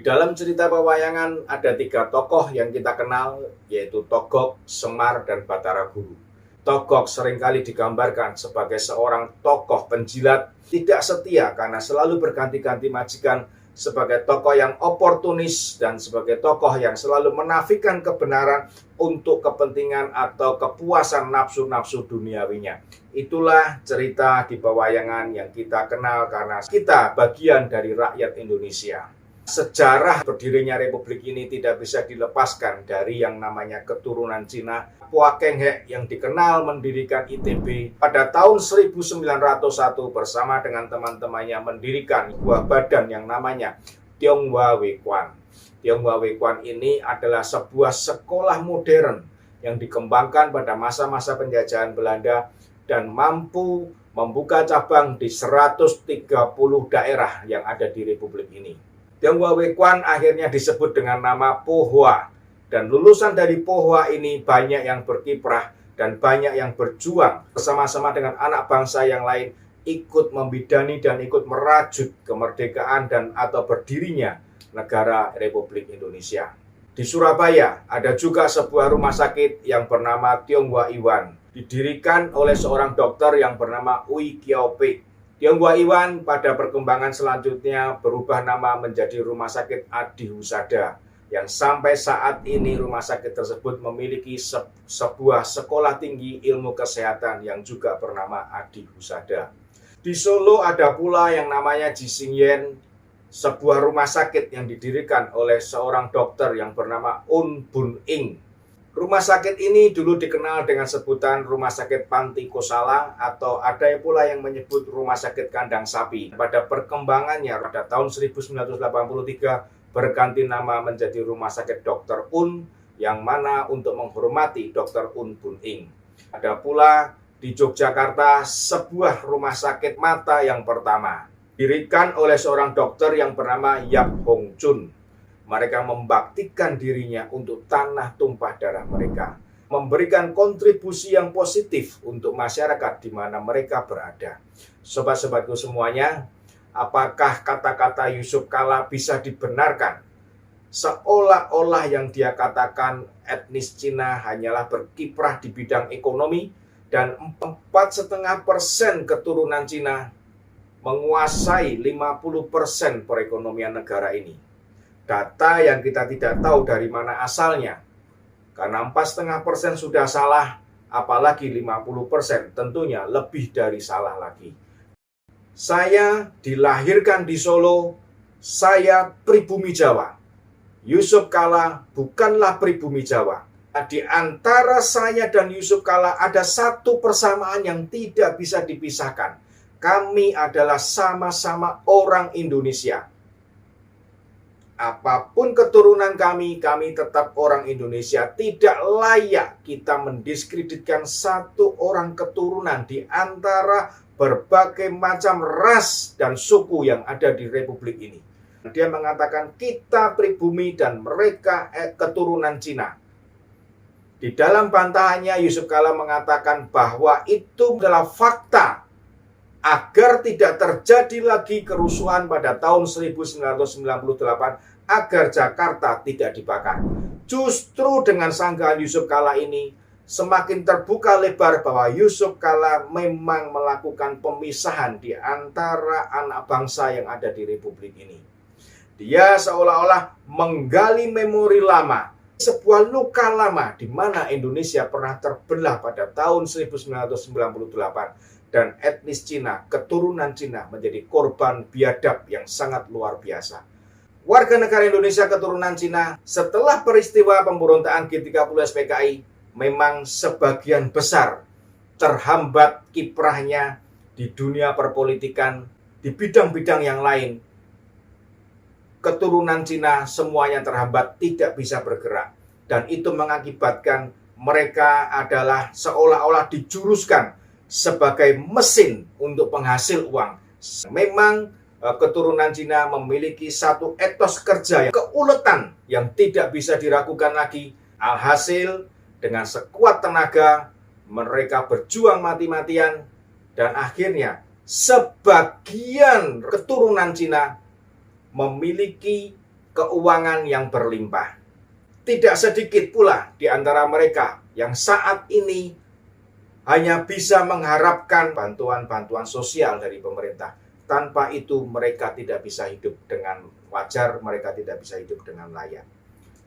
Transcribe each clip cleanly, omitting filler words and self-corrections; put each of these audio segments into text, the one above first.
dalam cerita pewayangan ada 3 tokoh yang kita kenal, yaitu Togog, Semar, dan Batara Guru. Togog seringkali digambarkan sebagai seorang tokoh penjilat, tidak setia karena selalu berganti-ganti majikan, sebagai tokoh yang oportunis, dan sebagai tokoh yang selalu menafikan kebenaran untuk kepentingan atau kepuasan nafsu-nafsu duniawinya. Itulah cerita di pewayangan yang kita kenal karena kita bagian dari rakyat Indonesia. Sejarah berdirinya republik ini tidak bisa dilepaskan dari yang namanya keturunan Cina. Pua Keng He yang dikenal mendirikan ITB pada tahun 1901 bersama dengan teman-temannya mendirikan sebuah badan yang namanya Tionghoa Wequan. Tionghoa Wequan ini adalah sebuah sekolah modern yang dikembangkan pada masa-masa penjajahan Belanda dan mampu membuka cabang di 130 daerah yang ada di republik ini. Tionghoa Wequan akhirnya disebut dengan nama Po Hua, dan lulusan dari Po Hua ini banyak yang berkiprah dan banyak yang berjuang bersama-sama dengan anak bangsa yang lain ikut membidani dan ikut merajut kemerdekaan dan atau berdirinya negara Republik Indonesia. Di Surabaya ada juga sebuah rumah sakit yang bernama Tionghoa Iwan, didirikan oleh seorang dokter yang bernama Ui Kiao Pei. Tionghoa Iwan pada perkembangan selanjutnya berubah nama menjadi Rumah Sakit Adi Husada, yang sampai saat ini rumah sakit tersebut memiliki sebuah sekolah tinggi ilmu kesehatan yang juga bernama Adi Husada. Di Solo ada pula yang namanya Jisingyen, sebuah rumah sakit yang didirikan oleh seorang dokter yang bernama Un Bun Ing. Rumah sakit ini dulu dikenal dengan sebutan Rumah Sakit Panti Kosala, atau ada pula yang menyebut Rumah Sakit Kandang Sapi. Pada perkembangannya pada tahun 1983 berganti nama menjadi Rumah Sakit Dr. Un, yang mana untuk menghormati Dr. Un Bun Ing. Ada pula di Yogyakarta sebuah rumah sakit mata yang pertama, didirikan oleh seorang dokter yang bernama Yap Hong Chun. Mereka membaktikan dirinya untuk tanah tumpah darah mereka, memberikan kontribusi yang positif untuk masyarakat di mana mereka berada. Sobat-sobatku semuanya, apakah kata-kata Yusuf Kala bisa dibenarkan? Seolah-olah yang dia katakan etnis Cina hanyalah berkiprah di bidang ekonomi, dan 4,5% keturunan Cina menguasai 50% perekonomian negara ini. Data yang kita tidak tahu dari mana asalnya, karena 4,5% sudah salah, apalagi 50% tentunya lebih dari salah lagi. Saya dilahirkan di Solo, saya pribumi Jawa. Yusuf Kala bukanlah pribumi Jawa. Di antara saya dan Yusuf Kala ada satu persamaan yang tidak bisa dipisahkan. Kami adalah sama-sama orang Indonesia. Apapun keturunan kami tetap orang Indonesia. Tidak layak kita mendiskreditkan satu orang keturunan di antara berbagai macam ras dan suku yang ada di republik ini. Dia mengatakan kita pribumi dan mereka keturunan Cina. Di dalam bantahannya Yusuf Kala mengatakan bahwa itu adalah fakta agar tidak terjadi lagi kerusuhan pada tahun 1998, agar Jakarta tidak dibakar. Justru dengan sanggahan Yusuf Kala ini semakin terbuka lebar bahwa Yusuf Kala memang melakukan pemisahan di antara anak bangsa yang ada di republik ini. Dia seolah-olah menggali memori lama, sebuah luka lama di mana Indonesia pernah terbelah pada tahun 1998 dan etnis Cina, keturunan Cina menjadi korban biadab yang sangat luar biasa. Warga negara Indonesia keturunan Cina setelah peristiwa pemberontakan G30 SPKI memang sebagian besar terhambat kiprahnya di dunia perpolitikan, di bidang-bidang yang lain. Keturunan Cina semuanya terhambat, tidak bisa bergerak, dan itu mengakibatkan mereka adalah seolah-olah dijuruskan sebagai mesin untuk penghasil uang. Memang keturunan Cina memiliki satu etos kerja yang keuletan yang tidak bisa diragukan lagi. Alhasil dengan sekuat tenaga mereka berjuang mati-matian, dan akhirnya sebagian keturunan Cina memiliki keuangan yang berlimpah. Tidak sedikit pula di antara mereka yang saat ini hanya bisa mengharapkan bantuan-bantuan sosial dari pemerintah. Tanpa itu mereka tidak bisa hidup dengan wajar, mereka tidak bisa hidup dengan layak.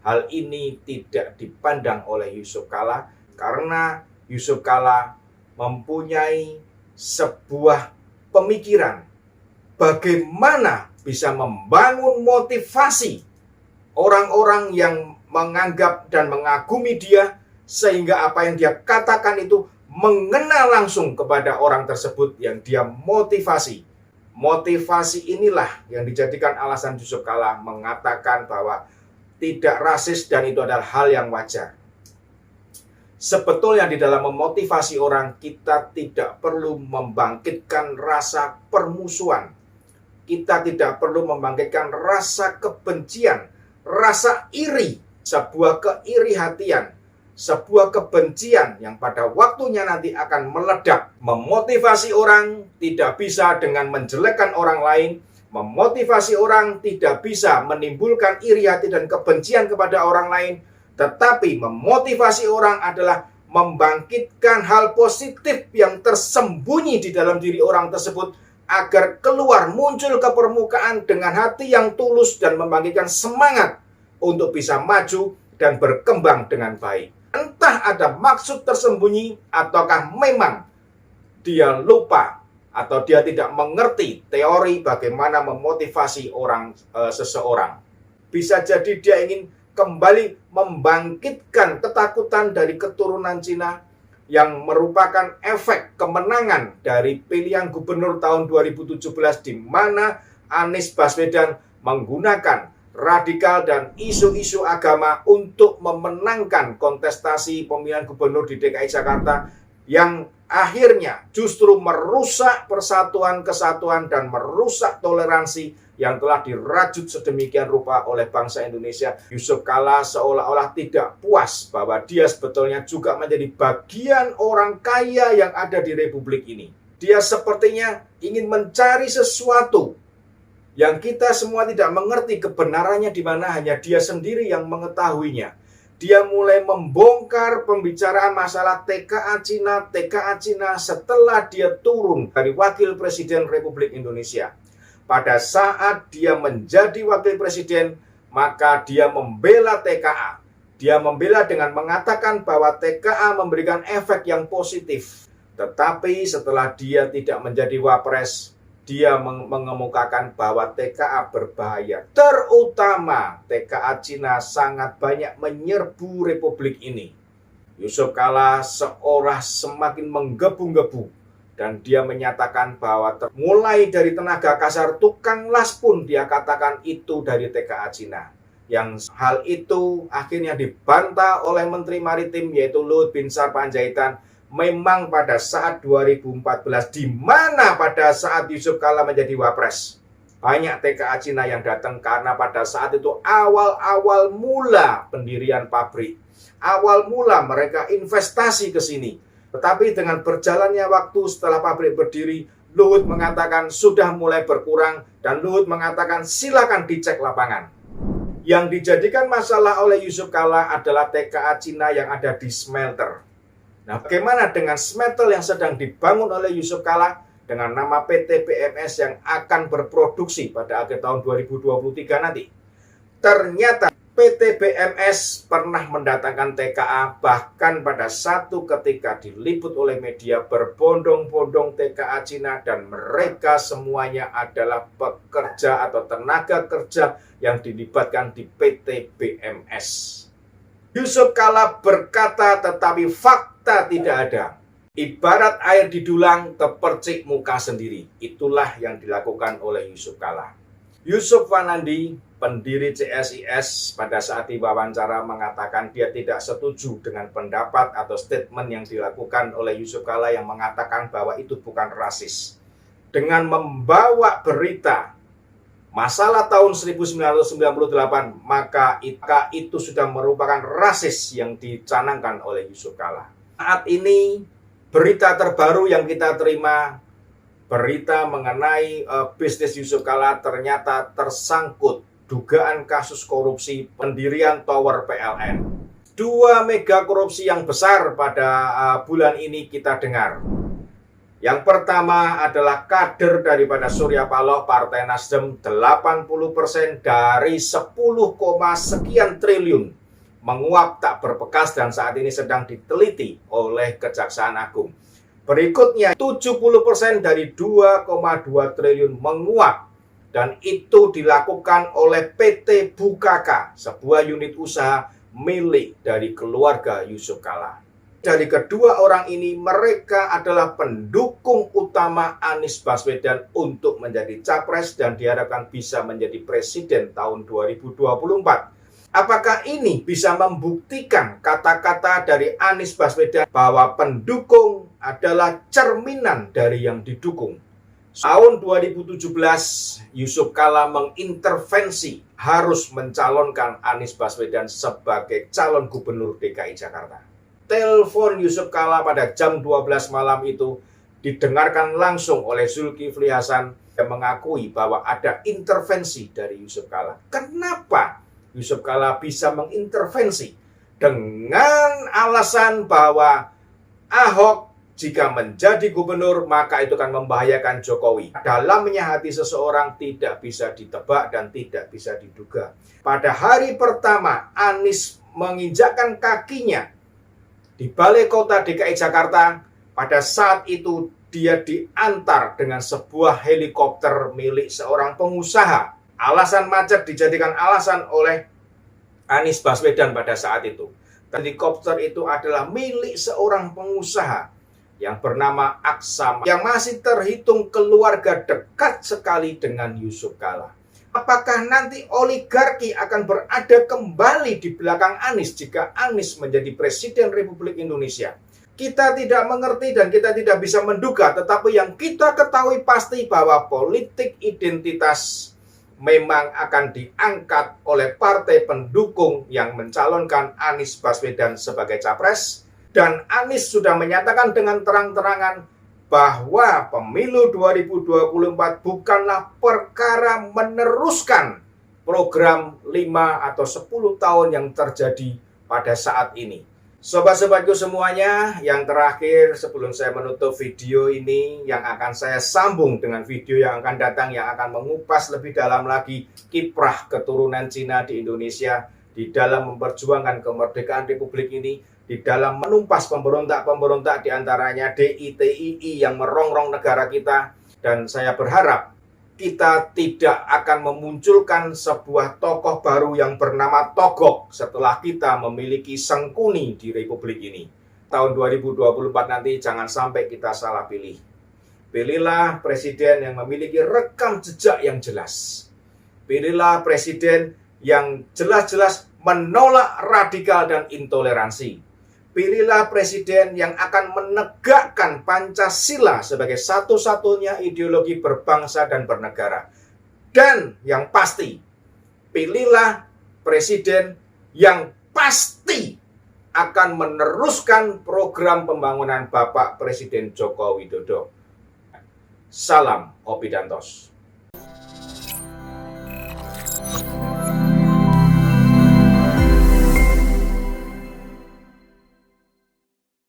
Hal ini tidak dipandang oleh Yusuf Kalla karena Yusuf Kalla mempunyai sebuah pemikiran bagaimana bisa membangun motivasi orang-orang yang menganggap dan mengagumi dia, sehingga apa yang dia katakan itu mengena langsung kepada orang tersebut yang dia motivasi. Motivasi inilah yang dijadikan alasan Yusuf Kalla mengatakan bahwa tidak rasis dan itu adalah hal yang wajar. Sebetulnya di dalam memotivasi orang, kita tidak perlu membangkitkan rasa permusuhan. Kita tidak perlu membangkitkan rasa kebencian, rasa iri, sebuah keiri hatian, sebuah kebencian yang pada waktunya nanti akan meledak. Memotivasi orang tidak bisa dengan menjelekkan orang lain. Memotivasi orang tidak bisa menimbulkan iri hati dan kebencian kepada orang lain. Tetapi memotivasi orang adalah membangkitkan hal positif yang tersembunyi di dalam diri orang tersebut agar keluar, muncul ke permukaan dengan hati yang tulus dan membangkitkan semangat untuk bisa maju dan berkembang dengan baik. Entah ada maksud tersembunyi ataukah memang dia lupa atau dia tidak mengerti teori bagaimana memotivasi seseorang. Bisa jadi dia ingin kembali membangkitkan ketakutan dari keturunan Cina yang merupakan efek kemenangan dari pilihan gubernur tahun 2017 di mana Anies Baswedan menggunakan radikal dan isu-isu agama untuk memenangkan kontestasi pemilihan gubernur di DKI Jakarta yang akhirnya justru merusak persatuan, kesatuan, dan merusak toleransi yang telah dirajut sedemikian rupa oleh bangsa Indonesia. Yusuf Kalla seolah-olah tidak puas bahwa dia sebetulnya juga menjadi bagian orang kaya yang ada di Republik ini. Dia sepertinya ingin mencari sesuatu yang kita semua tidak mengerti kebenarannya di mana, hanya dia sendiri yang mengetahuinya. Dia mulai membongkar pembicaraan masalah TKA Cina setelah dia turun dari Wakil Presiden Republik Indonesia. Pada saat dia menjadi Wakil Presiden, maka dia membela TKA. Dia membela dengan mengatakan bahwa TKA memberikan efek yang positif. Tetapi setelah dia tidak menjadi Wapres, dia mengemukakan bahwa TKA berbahaya. Terutama TKA Cina sangat banyak menyerbu Republik ini. Yusuf Kalla seolah semakin menggebu-gebu. Dan dia menyatakan bahwa mulai dari tenaga kasar tukang las pun dia katakan itu dari TKA Cina. Yang hal itu akhirnya dibantah oleh Menteri Maritim yaitu Luhut Binsar Panjaitan. Memang pada saat 2014, di mana pada saat Yusuf Kalla menjadi Wapres, banyak TKA Cina yang datang karena pada saat itu awal-awal mula pendirian pabrik. Awal mula mereka investasi ke sini. Tetapi dengan berjalannya waktu setelah pabrik berdiri, Luhut mengatakan sudah mulai berkurang dan Luhut mengatakan silakan dicek lapangan. Yang dijadikan masalah oleh Yusuf Kalla adalah TKA Cina yang ada di smelter. Nah, bagaimana dengan smelter yang sedang dibangun oleh Yusuf Kalla dengan nama PT BMS yang akan berproduksi pada akhir tahun 2023 nanti? Ternyata PT BMS pernah mendatangkan TKA, bahkan pada satu ketika diliput oleh media berbondong-bondong TKA Cina dan mereka semuanya adalah pekerja atau tenaga kerja yang dilibatkan di PT BMS. Yusuf Kalla berkata tetapi fakta tidak ada. Ibarat air didulang kepercik muka sendiri. Itulah yang dilakukan oleh Yusuf Kalla. Yusuf Wanandi, pendiri CSIS, pada saat diwawancara mengatakan dia tidak setuju dengan pendapat atau statement yang dilakukan oleh Yusuf Kalla yang mengatakan bahwa itu bukan rasis. Dengan membawa berita masalah tahun 1998, maka itu sudah merupakan rasis yang dicanangkan oleh Yusuf Kalla. Saat ini, berita terbaru yang kita terima, berita mengenai bisnis Yusuf Kalla ternyata tersangkut dugaan kasus korupsi pendirian Tower PLN. Dua mega korupsi yang besar pada bulan ini kita dengar. Yang pertama adalah kader daripada Surya Paloh Partai Nasdem 80% dari 10, sekian triliun menguap tak berbekas dan saat ini sedang diteliti oleh Kejaksaan Agung. Berikutnya 70% dari 2,2 triliun menguap dan itu dilakukan oleh PT Bukaka, sebuah unit usaha milik dari keluarga Yusuf Kalla. Dari kedua orang ini, mereka adalah pendukung utama Anies Baswedan untuk menjadi capres dan diharapkan bisa menjadi presiden tahun 2024. Apakah ini bisa membuktikan kata-kata dari Anies Baswedan bahwa pendukung adalah cerminan dari yang didukung? Tahun 2017, Yusuf Kalla mengintervensi harus mencalonkan Anies Baswedan sebagai calon gubernur DKI Jakarta. Telepon Yusuf Kalla pada jam 12 malam itu didengarkan langsung oleh Zulkifli Hasan yang mengakui bahwa ada intervensi dari Yusuf Kalla. Kenapa Yusuf Kalla bisa mengintervensi? Dengan alasan bahwa Ahok jika menjadi gubernur, maka itu akan membahayakan Jokowi. Dalamnya hati seseorang tidak bisa ditebak dan tidak bisa diduga. Pada hari pertama Anies menginjakkan kakinya di Balai Kota DKI Jakarta, pada saat itu dia diantar dengan sebuah helikopter milik seorang pengusaha. Alasan macet dijadikan alasan oleh Anies Baswedan pada saat itu. Helikopter itu adalah milik seorang pengusaha yang bernama Aksam, yang masih terhitung keluarga dekat sekali dengan Yusuf Kalla. Apakah nanti oligarki akan berada kembali di belakang Anies jika Anies menjadi Presiden Republik Indonesia? Kita tidak mengerti dan kita tidak bisa menduga, tetapi yang kita ketahui pasti bahwa politik identitas memang akan diangkat oleh partai pendukung yang mencalonkan Anies Baswedan sebagai capres. Dan Anies sudah menyatakan dengan terang-terangan bahwa pemilu 2024 bukanlah perkara meneruskan program 5 atau 10 tahun yang terjadi pada saat ini. Sobat-sobatku semuanya, yang terakhir sebelum saya menutup video ini, yang akan saya sambung dengan video yang akan datang, yang akan mengupas lebih dalam lagi kiprah keturunan Cina di Indonesia di dalam memperjuangkan kemerdekaan Republik ini, di dalam menumpas pemberontak-pemberontak diantaranya DITII yang merongrong negara kita. Dan saya berharap kita tidak akan memunculkan sebuah tokoh baru yang bernama Togok setelah kita memiliki Sengkuni di Republik ini. Tahun 2024 nanti jangan sampai kita salah pilih. Pilihlah presiden yang memiliki rekam jejak yang jelas. Pilihlah presiden yang jelas-jelas menolak radikal dan intoleransi. Pilihlah presiden yang akan menegakkan Pancasila sebagai satu-satunya ideologi berbangsa dan bernegara. Dan yang pasti, pilihlah presiden yang pasti akan meneruskan program pembangunan Bapak Presiden Joko Widodo. Salam Opidantos.